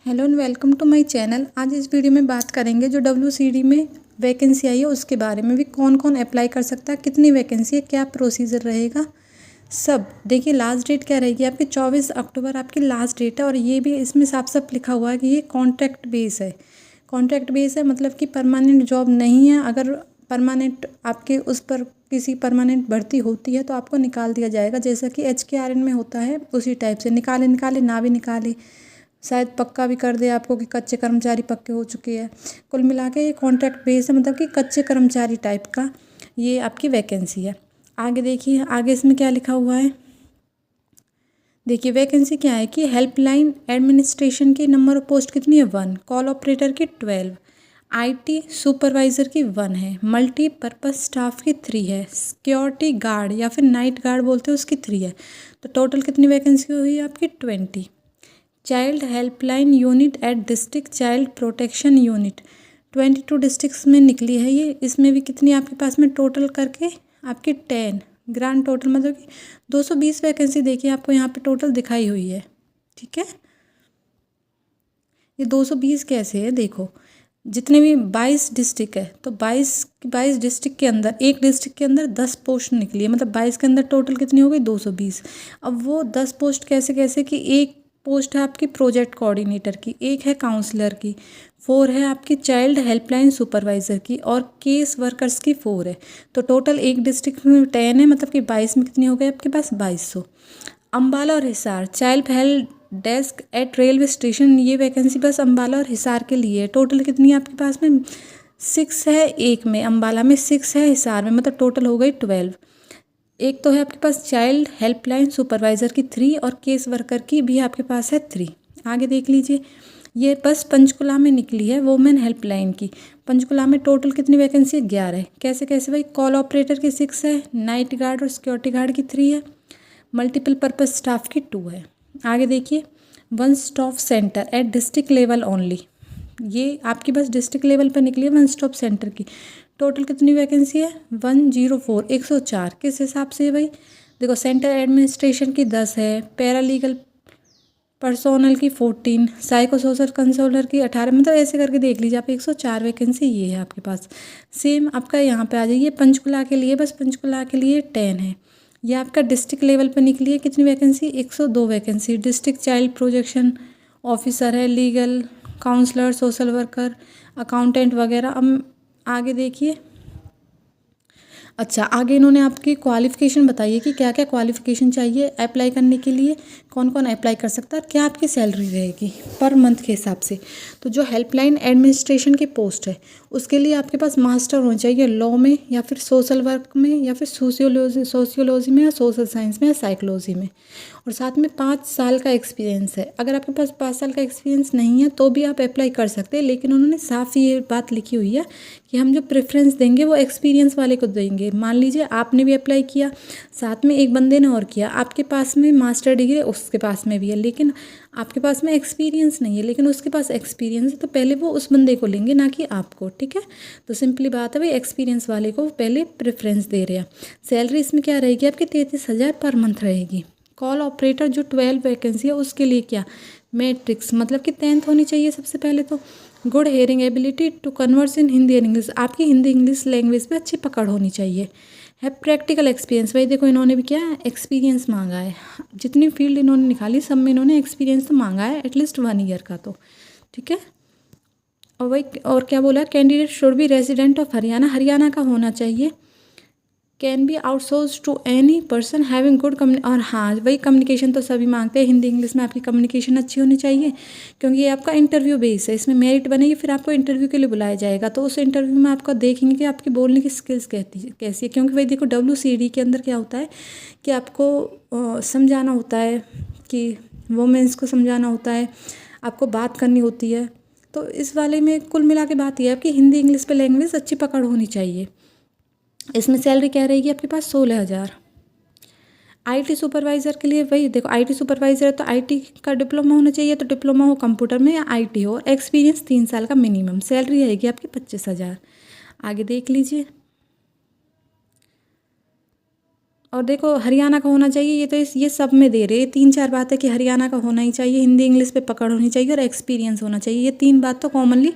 Hello and welcome to my channel. आज इस video में बात करेंगे जो WCD में वैकेंसी आई है उसके बारे में, भी कौन कौन अप्लाई कर सकता है, कितनी वैकेंसी है, क्या प्रोसीजर रहेगा, सब देखिए। लास्ट डेट क्या रहेगी आपकी 24 अक्टूबर आपकी लास्ट डेट है। और ये भी इसमें साफ साफ लिखा हुआ है कि ये कॉन्ट्रैक्ट बेस है। कॉन्ट्रैक्ट बेस है मतलब कि परमानेंट जॉब नहीं है। अगर परमानेंट आपके उस पर किसी परमानेंट भर्ती होती है तो आपको निकाल दिया जाएगा, जैसा कि HKRN में होता है उसी टाइप से। निकाले निकाले ना भी निकाले, शायद पक्का भी कर दे आपको कि कच्चे कर्मचारी पक्के हो चुके हैं। कुल मिला के ये कॉन्ट्रैक्ट बेस है, मतलब कि कच्चे कर्मचारी टाइप का ये आपकी वैकेंसी है। आगे देखिए, आगे इसमें क्या लिखा हुआ है। देखिए वैकेंसी क्या है कि हेल्पलाइन एडमिनिस्ट्रेशन की नंबर ऑफ पोस्ट कितनी है 1, कॉल ऑपरेटर की 12, IT सुपरवाइज़र की 1 है, मल्टीपर्पज़ स्टाफ की 3 है, सिक्योरिटी गार्ड या फिर नाइट गार्ड बोलते हैं उसकी 3 है। तो टोटल कितनी वैकेंसी हुई आपकी 20। Child helpline unit at district child protection unit 22 districts में निकली है ये। इसमें भी कितनी आपके पास में टोटल करके आपकी 10 ग्रांड टोटल, मतलब कि 220 वैकेंसी देखिए आपको यहाँ पे टोटल दिखाई हुई है। ठीक है, ये 220 कैसे है देखो, जितने भी 22 डिस्ट्रिक्ट है तो 22 डिस्ट्रिक्ट के अंदर एक डिस्ट्रिक्ट के अंदर 10 पोस्ट निकली है, मतलब 22 के अंदर टोटल कितनी हो गई 220। अब वो 10 पोस्ट कैसे कैसे कि एक पोस्ट है आपकी प्रोजेक्ट कोऑर्डिनेटर की, एक है काउंसलर की, 4 है आपकी चाइल्ड हेल्पलाइन सुपरवाइज़र की, और केस वर्कर्स की 4 है। तो टोटल एक डिस्ट्रिक्ट में 10 है, मतलब कि 22 में कितनी हो गई आपके पास 2200। अम्बाला और Hisar child help desk eight railway station, ये वैकेंसी बस अम्बाला और हिसार के लिए है। टोटल कितनी है आपके पास में 6 है, एक में अम्बाला में 6 है, हिसार में, मतलब टोटल हो गई 12। एक तो है आपके पास चाइल्ड हेल्पलाइन सुपरवाइज़र की 3 और केस वर्कर की भी आपके पास है 3। आगे देख लीजिए, ये बस पंचकुला में निकली है वुमेन हेल्पलाइन की। पंचकुला में टोटल कितनी वैकेंसी है 11 है। कैसे कैसे भाई, कॉल ऑपरेटर की 6 है, नाइट गार्ड और सिक्योरिटी गार्ड की 3 है, मल्टीपल पर्पज़ स्टाफ की 2 है। आगे देखिए, one stop centre at district level only, ये आपकी बस डिस्ट्रिक्ट लेवल पर निकली है वन स्टॉप सेंटर की। टोटल कितनी वैकेंसी है 104 104। किस हिसाब से है भाई, देखो सेंटर एडमिनिस्ट्रेशन की 10 है, पैरालीगल पर्सोनल की 14, साइको सोशल कंसल्टर की 18, मतलब ऐसे करके देख लीजिए आप 104 वैकेंसी ये है आपके पास। सेम आपका यहाँ पे आ जाइए पंचकुला के लिए, बस पंचकुला के लिए 10 है। ये आपका डिस्ट्रिक्ट लेवल पर निकली है कितनी vacancy 102 vacancy. District child protection officer है, legal counsellor, social worker, accountant वगैरह। अब आगे देखिए, अच्छा आगे इन्होंने आपकी क्वालिफ़िकेशन बताई है कि क्या क्या क्वालिफ़िकेशन चाहिए अप्लाई करने के लिए, कौन कौन अप्लाई कर सकता है और क्या आपकी सैलरी रहेगी पर मंथ के हिसाब से। तो जो हेल्पलाइन एडमिनिस्ट्रेशन की पोस्ट है उसके लिए आपके पास मास्टर होना चाहिए लॉ में या फिर सोशल वर्क में या फिर सोशियोलॉजी में या सोशल साइंस में या साइकोलॉजी में, और साथ में 5 साल का एक्सपीरियंस है। अगर आपके पास 5 साल का एक्सपीरियंस नहीं है तो भी आप अप्लाई कर सकते हैं, लेकिन उन्होंने साफ ये बात लिखी हुई है कि हम जो प्रेफरेंस देंगे वो एक्सपीरियंस वाले को देंगे। मान लीजिए आपने भी अप्लाई किया, साथ में एक बंदे ने और किया, आपके पास में मास्टर डिग्री उसके पास में भी है, लेकिन आपके पास में एक्सपीरियंस नहीं है, लेकिन उसके पास एक्सपीरियंस है, तो पहले वो उस बंदे को लेंगे ना कि आपको। ठीक है, तो सिंपली बात है भाई, एक्सपीरियंस वाले को पहले प्रेफरेंस दे रहे हैं। सैलरी इसमें क्या रहेगी आपकी 33,000 पर मंथ रहेगी। कॉल ऑपरेटर जो 12 वैकेंसी है उसके लिए क्या, मैट्रिक्स मतलब कि 10th होनी चाहिए सबसे पहले तो। Good hearing ability to converse in Hindi and English, आपकी हिंदी इंग्लिश लैंग्वेज पे अच्छी पकड़ होनी चाहिए। है प्रैक्टिकल एक्सपीरियंस, भाई देखो इन्होंने भी क्या एक्सपीरियंस मांगा है, जितनी फील्ड इन्होंने निकाली सब में इन्होंने एक्सपीरियंस तो मांगा है एटलीस्ट 1 ईयर का तो। ठीक है, और वही और क्या बोला, candidate should be resident of Haryana, Haryana का होना चाहिए। Can be outsource to any person having good और हाँ वही कम्युनिकेशन तो सभी मांगते हैं, हिंदी इंग्लिश में आपकी कम्युनिकेशन अच्छी होनी चाहिए, क्योंकि ये आपका इंटरव्यू बेस है, इसमें मेरिट बनेगी फिर आपको इंटरव्यू के लिए बुलाया जाएगा। तो उस इंटरव्यू में आपको देखेंगे कि आपकी बोलने की स्किल्स कैसी है, क्योंकि भाई देखो WCD के अंदर क्या होता है कि आपको समझाना होता है, कि वुमेन्स को समझाना होता है, आपको बात करनी होती है। तो इस वाले में कुल मिला के बात यह है आपकी हिंदी इंग्लिश पे लैंग्वेज अच्छी पकड़ होनी चाहिए। इसमें सैलरी क्या रहेगी आपके पास 16,000। IT सुपरवाइज़र के लिए वही देखो, IT सुपरवाइज़र है तो IT का डिप्लोमा होना चाहिए, तो डिप्लोमा हो कंप्यूटर में या IT हो, और एक्सपीरियंस 3 साल का मिनिमम। सैलरी रहेगी आपकी 25,000। आगे देख लीजिए, और देखो हरियाणा का होना चाहिए, ये तो ये सब में दे रहे हैं 3-4 बात है कि हरियाणा का होना ही चाहिए, हिंदी इंग्लिश पे पकड़ होनी चाहिए और एक्सपीरियंस होना चाहिए। ये 3 बात तो कॉमनली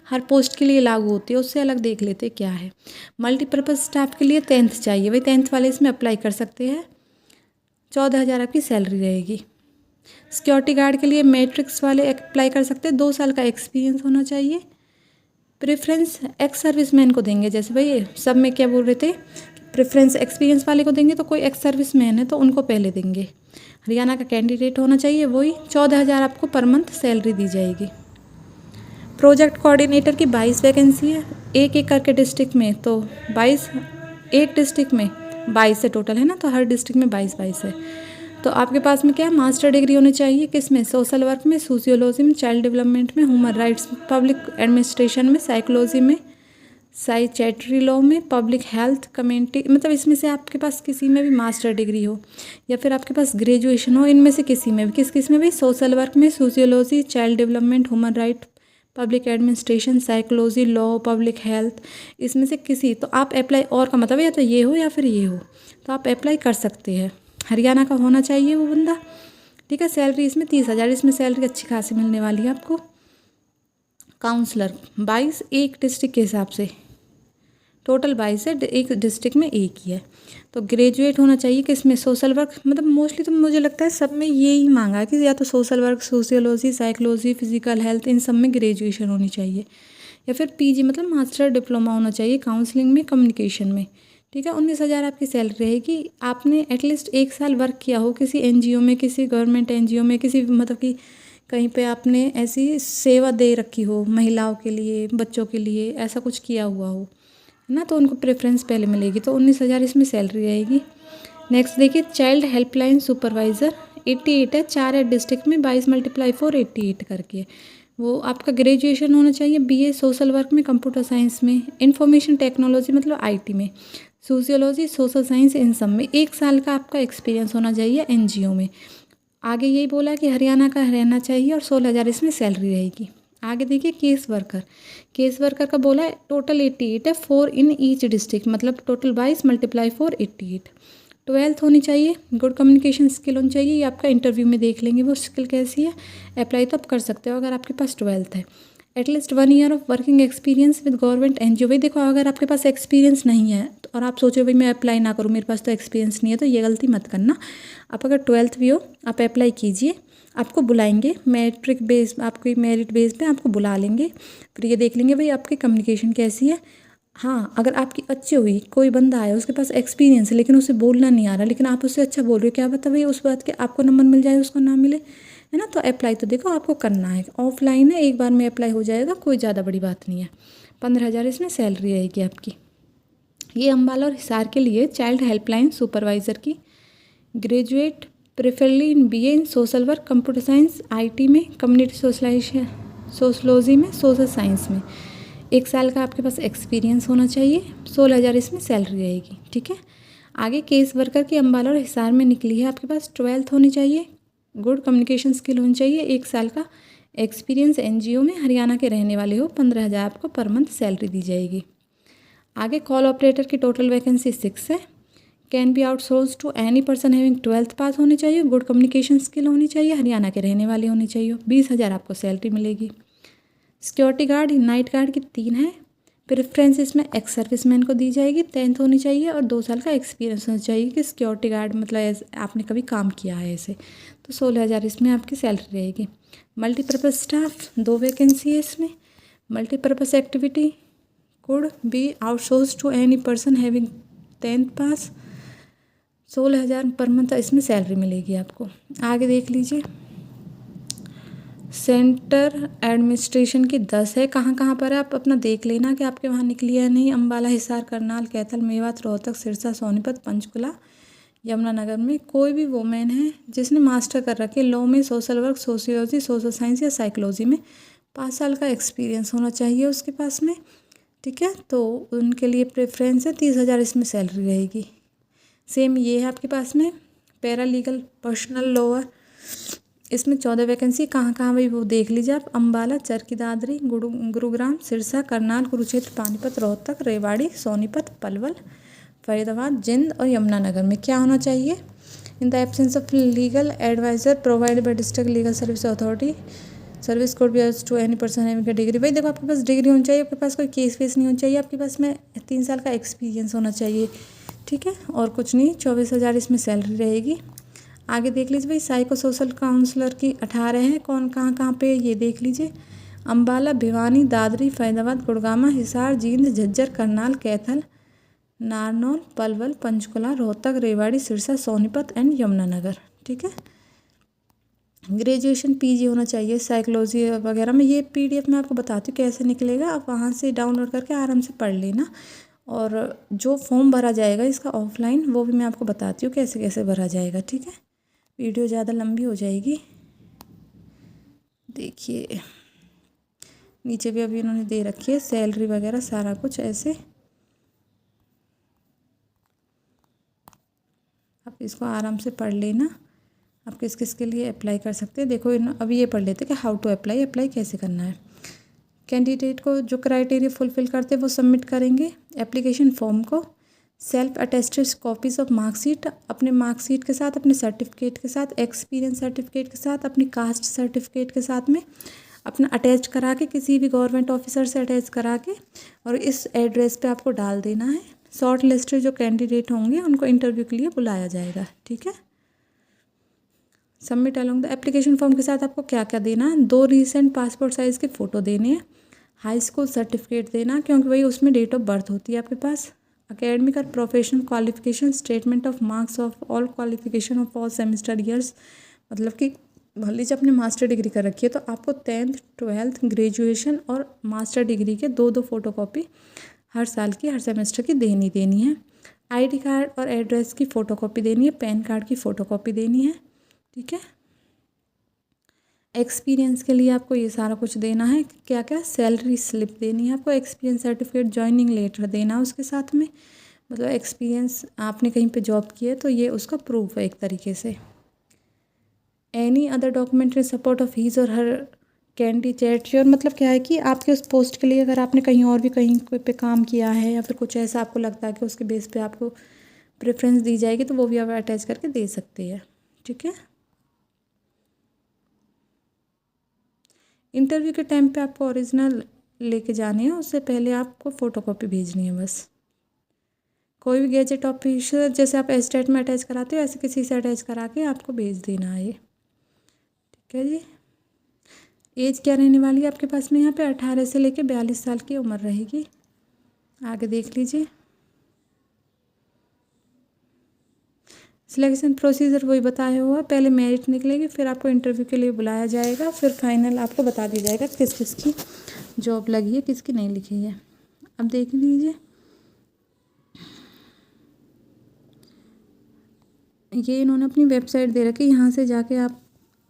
हर पोस्ट के लिए लागू होती है। उससे अलग देख लेते क्या है। मल्टीपर्पज़ स्टाफ के लिए 10th चाहिए, वही 10th वाले इसमें अप्लाई कर सकते हैं। 14,000 आपकी सैलरी रहेगी। सिक्योरिटी गार्ड के लिए मैट्रिक्स वाले अप्लाई कर सकते हैं, 2 साल का एक्सपीरियंस होना चाहिए। प्रेफरेंस एक्स सर्विसमैन को देंगे, जैसे भाई सब में क्या बोल रहे थे, प्रेफरेंस एक्सपीरियंस वाले को देंगे, तो कोई एक्स सर्विसमैन है तो उनको पहले देंगे। हरियाणा का कैंडिडेट होना चाहिए, वही 14,000 आपको पर मंथ सैलरी दी जाएगी। प्रोजेक्ट कोऑर्डिनेटर की 22 वैकेंसी है, एक करके डिस्ट्रिक्ट में, तो 22, एक डिस्ट्रिक्ट में 22 से टोटल है ना, तो हर डिस्ट्रिक्ट में 22 है। तो आपके पास में क्या मास्टर डिग्री होनी चाहिए, किस में, सोशल वर्क में, सोशियोलॉजी में, चाइल्ड डेवलपमेंट में, ह्यूमन राइट्स, पब्लिक एडमिनिस्ट्रेशन में, साइकोलॉजी में, साइचैट्री लॉ में, पब्लिक हेल्थ, कम्युनिटी, मतलब इसमें से आपके पास किसी में भी मास्टर डिग्री हो या फिर आपके पास ग्रेजुएशन हो, इनमें से किसी में भी, किस में भी, सोशल वर्क में, sociology, child development, human right, public administration, psychology, law, public health, इसमें से किसी, तो आप अप्लाई, और का मतलब या तो ये हो या फिर ये हो, तो आप अप्लाई कर सकते हैं। हरियाणा का होना चाहिए वो बंदा, ठीक है। सैलरी इसमें 30,000, इसमें सैलरी अच्छी खासी मिलने वाली है आपको। काउंसलर 22, एक डिस्ट्रिक्ट के हिसाब से टोटल 22 है, एक डिस्ट्रिक्ट में एक ही है। तो ग्रेजुएट होना चाहिए किसमें, सोशल वर्क, मतलब मोस्टली तो मुझे लगता है सब में ये ही मांगा है कि या तो social work, sociology, psychology, physical health, इन सब में ग्रेजुएशन होनी चाहिए, या फिर पीजी मतलब मास्टर डिप्लोमा होना चाहिए काउंसलिंग में, कम्युनिकेशन में, ठीक है। 19,000 आपकी सैलरी रहेगी। आपने एटलीस्ट 1 साल वर्क किया हो किसी एनजीओ में, किसी गवर्नमेंट एनजीओ में, किसी मतलब कि कहीं पे आपने ऐसी सेवा दे रखी हो महिलाओं के लिए, बच्चों के लिए, ऐसा कुछ किया हुआ हो, है ना, तो उनको प्रेफरेंस पहले मिलेगी। तो 19,000 इसमें सैलरी रहेगी। नेक्स्ट देखिए, चाइल्ड हेल्पलाइन सुपरवाइज़र 88 है, 4 है डिस्ट्रिक्ट में, 22 × 4 88 करके। वो आपका ग्रेजुएशन होना चाहिए, बीए सोशल वर्क में, कंप्यूटर साइंस में, इंफॉर्मेशन टेक्नोलॉजी मतलब आईटी में, सोशियोलॉजी, सोशल साइंस, इन सब में 1 साल का आपका एक्सपीरियंस होना चाहिए एनजीओ में। आगे यही बोला कि हरियाणा का रहना चाहिए और 16,000 इसमें सैलरी रहेगी। आगे देखिए, केस वर्कर का बोला है टोटल 88 है, 4 इन ईच डिस्ट्रिक्ट, मतलब टोटल 22 × 4 88। 12th होनी चाहिए, गुड कम्युनिकेशन स्किल होनी चाहिए, ये आपका इंटरव्यू में देख लेंगे वो स्किल कैसी है। अप्लाई तो आप कर सकते हो अगर आपके पास 12th है। At least 1 year of working experience with government NGO. भाई देखो, अगर आपके पास एक्सपीरियंस नहीं है और आप सोचो भाई मैं अप्लाई ना करूँ, मेरे पास तो एक्सपीरियंस नहीं है, तो ये गलती मत करना। आप अगर 12th भी हो, आप अप्लाई कीजिए, आपको बुलाएंगे मैट्रिक बेस, आपकी मेरिट बेस पे आपको बुला लेंगे। फिर ये देख लेंगे भाई आपकी कम्युनिकेशन कैसी है। हाँ, अगर आपकी अच्छी हुई, कोई बंदा आया उसके पास एक्सपीरियंस है लेकिन उसे बोलना नहीं आ रहा, लेकिन आप उससे अच्छा बोल रहे हो, क्या पता भाई उस बात के आपको नंबर मिल जाए, उसको ना मिले, है ना। तो अप्लाई तो देखो आपको करना है, ऑफलाइन है, एक बार में अप्लाई हो जाएगा, कोई ज़्यादा बड़ी बात नहीं है। 15,000 इसमें सैलरी रहेगी आपकी। ये अम्बाला और हिसार के लिए चाइल्ड हेल्पलाइन सुपरवाइज़र की, graduate preferably in BA in social work, computer science, IT में, कम्युनिटी सोशलॉजी में, सोशल साइंस में 1 साल का आपके पास एक्सपीरियंस होना चाहिए। 16,000 इसमें सैलरी रहेगी, ठीक है। आगे केस वर्कर की अम्बाला और हिसार में निकली है, आपके पास 12th होनी चाहिए, गुड कम्युनिकेशन स्किल होनी चाहिए, 1 साल का एक्सपीरियंस एनजीओ में, हरियाणा के रहने वाले हो, 15,000 आपको पर मंथ सैलरी दी जाएगी। आगे कॉल ऑपरेटर की टोटल वैकेंसी 6 है, can be outsource to any person having 12th pass होनी चाहिए, गुड कम्युनिकेशन स्किल होनी चाहिए, हरियाणा के रहने वाले होने चाहिए। 20,000 आपको सैलरी मिलेगी। सिक्योरिटी गार्ड, नाइट गार्ड की 3 है, प्रेफरेंस इसमें एक्स सर्विसमैन को दी जाएगी, 10th होनी चाहिए और 2 साल का एक्सपीरियंस होना चाहिए कि सिक्योरिटी गार्ड मतलब आपने कभी काम किया है ऐसे। तो 16,000 इसमें आपकी सैलरी रहेगी। मल्टीपर्पज़ स्टाफ 2 वैकेंसी है इसमें, multipurpose activity could be outsource to any person having 10th pass, 16,000 per month इसमें सैलरी मिलेगी आपको। आगे देख लीजिए, सेंटर एडमिनिस्ट्रेशन की 10 है, कहाँ कहाँ पर है आप अपना देख लेना कि आपके वहाँ निकली है नहीं। अम्बाला, हिसार, करनाल, कैथल, मेवात, रोहतक, सिरसा, सोनीपत, पंचकुला, यमुनानगर में कोई भी वोमेन है जिसने मास्टर कर रखे लॉ में, social work, sociology, social science या साइकोलॉजी में, 5 साल का एक्सपीरियंस होना चाहिए उसके पास में, ठीक है। तो उनके लिए प्रेफरेंस है, 30,000 इसमें सैलरी रहेगी। सेम ये है आपके पास में पैरा लीगल पर्सनल लॉयर, इसमें 14 वैकेंसी, कहाँ कहाँ भाई वो देख लीजिए आप, अम्बाला, चरखी दादरी, गुरुग्राम, सिरसा, करनाल, कुरुक्षेत्र, पानीपत, रोहतक, रेवाड़ी, सोनीपत, पलवल, फरीदाबाद, जिंद और यमुनानगर में क्या होना चाहिए? In the absence of legal adviser provided by district legal service authority, service could be to any person having degree. भाई देखो, आपके पास डिग्री होनी चाहिए, आपके पास कोई केस वेस नहीं होना चाहिए, आपके पास में 3 साल का एक्सपीरियंस होना चाहिए, ठीक है, और कुछ नहीं। 24,000 इसमें सैलरी रहेगी। आगे देख लीजिए भाई, साइको सोशल काउंसलर की 18 हैं, कौन कहाँ पे ये देख लीजिए। अम्बाला, भिवानी, दादरी, फरीदाबाद, गुड़गामा, हिसार, जींद, झज्जर, करनाल, कैथल, नारनौल, पलवल, पंचकुला, रोहतक, रेवाड़ी, सिरसा, सोनीपत एंड यमुनानगर, ठीक है। ग्रेजुएशन पीजी होना चाहिए साइकोलॉजी वगैरह में। ये पीडीएफ मैं आपको बताती हूँ कैसे निकलेगा, आप वहाँ से डाउनलोड करके आराम से पढ़ लेना। और जो फॉर्म भरा जाएगा इसका ऑफलाइन, वो भी मैं आपको बताती हूँ कैसे कैसे भरा जाएगा, ठीक है। वीडियो ज़्यादा लंबी हो जाएगी। देखिए नीचे भी अभी इन्होंने दे रखी है सैलरी वगैरह सारा कुछ ऐसे। आप इसको आराम से पढ़ लेना, आप किस किस के लिए अप्लाई कर सकते हैं। देखो अभी ये पढ़ लेते हैं कि हाउ टू अप्लाई कैसे करना है। कैंडिडेट को जो क्राइटेरिया फुलफिल करते हैं वो सबमिट करेंगे एप्लीकेशन फॉर्म को। Self attested copies of marksheet, अपने मार्कशीट के साथ, अपने सर्टिफिकेट के साथ, एक्सपीरियंस सर्टिफिकेट के साथ, अपनी कास्ट सर्टिफिकेट के साथ में अपना अटैच करा के, किसी भी गवर्नमेंट ऑफिसर से अटैच करा के, और इस एड्रेस पे आपको डाल देना है। शॉर्ट लिस्टेड जो कैंडिडेट होंगे उनको इंटरव्यू के लिए बुलाया जाएगा, ठीक है। Submit along the application form के साथ आपको क्या क्या देना है? 2 रीसेंट पासपोर्ट साइज़ की फ़ोटो देनी है, हाई स्कूल सर्टिफिकेट देना क्योंकि वही उसमें डेट ऑफ बर्थ होती है आपके पास, अकेडमिक और professional qualification, statement of marks of all qualification of all semester years. मतलब कि मान लीजिए आपने मास्टर डिग्री कर रखी है तो आपको 10th 12th ग्रेजुएशन और मास्टर डिग्री के 2 फ़ोटोकॉपी हर साल की, हर सेमेस्टर की देनी है। आईडी कार्ड और एड्रेस की फ़ोटोकॉपी देनी है, पैन कार्ड की फ़ोटोकॉपी देनी है, ठीक है। एक्सपीरियंस के लिए आपको ये सारा कुछ देना है, क्या क्या, सैलरी स्लिप देनी है आपको, एक्सपीरियंस सर्टिफिकेट, जॉइनिंग लेटर देना उसके साथ में, मतलब एक्सपीरियंस आपने कहीं पे जॉब की है तो ये उसका प्रूफ है एक तरीके से। Any other document in support of his और हर कैंडिडेट योर, मतलब क्या है कि आपके उस पोस्ट के लिए अगर आपने कहीं और भी कहीं पे काम किया है या फिर कुछ ऐसा आपको लगता है कि उसके बेस पे आपको प्रेफरेंस दी जाएगी तो वो भी आप अटैच करके दे सकते हैं, ठीक है। इंटरव्यू के टाइम पे आपको ओरिजिनल लेके जाने हैं, उससे पहले आपको फ़ोटोकॉपी भेजनी है बस। कोई भी गैजेट ऑफिसर जैसे आप एस्टेट में अटैच कराते हो ऐसे किसी से अटैच करा के आपको भेज देना है ये, ठीक है जी। एज क्या रहने वाली है आपके पास में यहाँ पे? 18 से लेके 42 साल की उम्र रहेगी। आगे देख लीजिए। सिलेक्शन प्रोसीजर वही बताया हुआ, पहले मेरिट निकलेगी, फिर आपको इंटरव्यू के लिए बुलाया जाएगा, फिर फाइनल आपको बता दी जाएगा किस किस की जॉब लगी है, किसकी नहीं लिखी है। अब देख लीजिए, ये इन्होंने अपनी वेबसाइट दे रखी है, यहाँ से जाके आप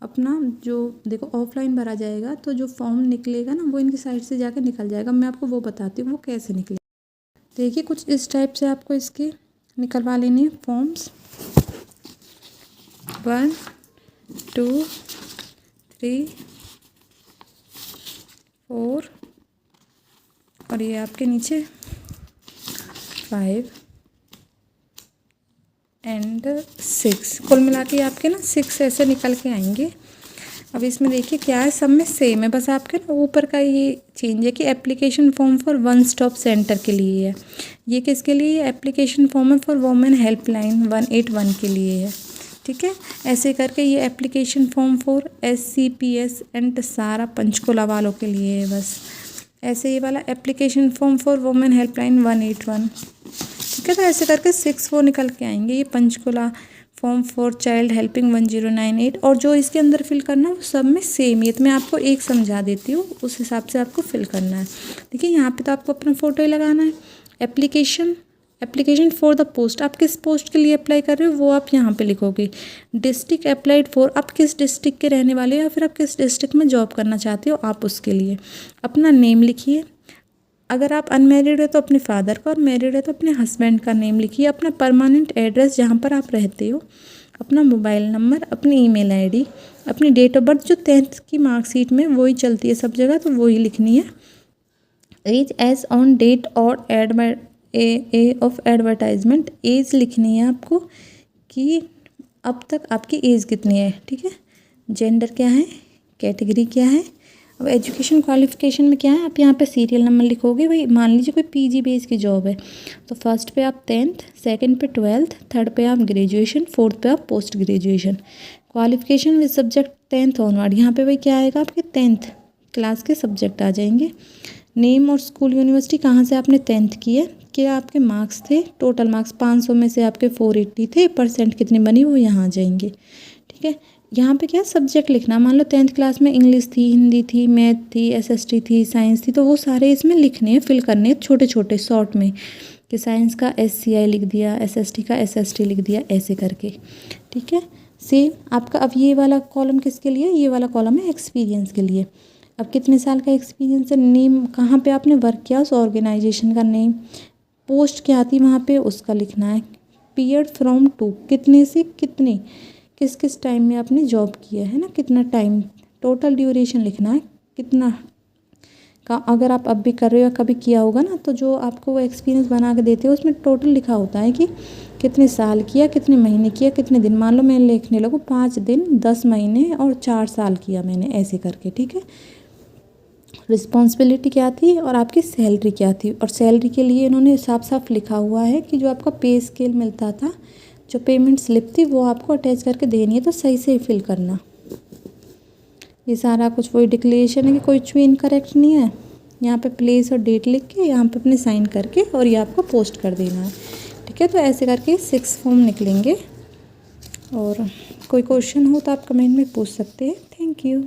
अपना जो देखो ऑफलाइन भरा जाएगा तो जो फॉर्म निकलेगा ना वो इनकी साइट से जाके निकल जाएगा। मैं आपको वो बताती हूँ वो कैसे निकले। देखिए कुछ इस टाइप से आपको इसके निकलवा लेने हैं फॉर्म्स। 1 2 3 4 और ये आपके नीचे 5 एंड 6, कुल मिला के आपके ना 6 ऐसे निकल के आएंगे। अब इसमें देखिए क्या है, सब में सेम है, बस आपके ना ऊपर का ये चेंज है कि application form for one stop centre के लिए है। ये किसके लिए? एप्लीकेशन फॉर्म है फॉर वुमेन हेल्पलाइन 181 के लिए है, ठीक है। ऐसे करके ये application form for SCPS and सारा पंचकुला वालों के लिए है बस। ऐसे ये वाला application form for women helpline 181, ठीक है। तो ऐसे करके 6 वो निकल के आएंगे। ये Panchkula form for child helping 1098, और जो इसके अंदर फिल करना है वो सब में सेम ही है। तो मैं आपको एक समझा देती हूँ, उस हिसाब से आपको फिल करना है। देखिए यहाँ पे तो आपको अपना फ़ोटो ही लगाना है। एप्लीकेशन फॉर द पोस्ट, आप किस पोस्ट के लिए अप्लाई कर रहे हो वो आप यहाँ पे लिखोगे। डिस्ट्रिक्ट अप्लाइड फॉर, आप किस डिस्ट्रिक्ट के रहने वाले हो या फिर आप किस डिस्ट्रिक्ट में जॉब करना चाहते हो आप उसके लिए अपना नेम लिखिए। अगर आप अनमैरिड है तो अपने फादर का, और मैरिड है तो अपने हस्बैंड का नेम लिखिए। अपना परमानेंट एड्रेस जहाँ पर आप रहते हो, अपना मोबाइल नंबर, अपनी ईमेल आईडी, अपनी डेट ऑफ बर्थ जो 10th की मार्कशीट में वही चलती है सब जगह तो वही लिखनी है। एज ऑन डेट और ए ऑफ एडवर्टाइजमेंट, एज लिखनी है आपको कि अब तक आपकी एज कितनी है, ठीक है। जेंडर क्या है, कैटेगरी क्या है। अब एजुकेशन क्वालिफिकेशन में क्या है, आप यहाँ पे सीरियल नंबर लिखोगे। भाई मान लीजिए कोई पीजी बेस की जॉब है तो फर्स्ट पे आप 10th, सेकंड पे 12th, थर्ड पे आप ग्रेजुएशन, फोर्थ पे आप post graduation. Qualification with subject 10th onward, यहाँ पे भाई क्या आएगा, आपके 10th क्लास के सब्जेक्ट आ जाएंगे। नेम और स्कूल यूनिवर्सिटी कहाँ से आपने 10th की है, क्या आपके मार्क्स थे, टोटल मार्क्स 500 में से आपके 480 थे, परसेंट कितनी बनी वो यहाँ आ जाएंगे, ठीक है। यहाँ पे क्या सब्जेक्ट लिखना, मान लो 10th क्लास में इंग्लिश थी, हिंदी थी, मैथ थी, एसएसटी थी, साइंस थी, तो वो सारे इसमें लिखने हैं, फिल करने हैं छोटे छोटे शॉर्ट में, कि साइंस का SCI लिख दिया, एसएसटी का SST लिख दिया, ऐसे करके, ठीक है। सेम आपका अब ये वाला कॉलम किसके लिए, ये वाला कॉलम है एक्सपीरियंस के लिए। अब कितने साल का एक्सपीरियंस है, नेम कहाँ पे आपने वर्क किया उस ऑर्गेनाइजेशन का नेम, पोस्ट क्या थी वहाँ पे उसका लिखना है, पीरियड फ्रॉम टू कितने से कितने, किस किस टाइम में आपने जॉब किया है ना, कितना टाइम, टोटल ड्यूरेशन लिखना है कितना का। अगर आप अब भी कर रहे हो या कभी किया होगा ना, तो जो आपको वो एक्सपीरियंस बना के देते हो उसमें टोटल लिखा होता है कि कितने साल किया, कितने महीने किया, कितने दिन। मान लो मैं लिखने लगूँ 5 दिन 10 महीने और 4 साल किया मैंने, ऐसे करके, ठीक है। रिस्पॉन्सिबिलिटी क्या थी और आपकी सैलरी क्या थी, और सैलरी के लिए इन्होंने साफ साफ लिखा हुआ है कि जो आपका पे स्केल मिलता था, जो पेमेंट स्लिप थी वो आपको अटैच करके देनी है, तो सही से फिल करना। ये सारा कुछ वही डिक्लेरेशन है कि कुछ भी इनकरेक्ट नहीं है। यहाँ पे प्लेस और डेट लिख के यहाँ पे अपने साइन करके और ये आपको पोस्ट कर देना है, ठीक है। तो ऐसे करके 6 फॉर्म निकलेंगे, और कोई क्वेश्चन हो तो आप कमेंट में पूछ सकते हैं। Thank you.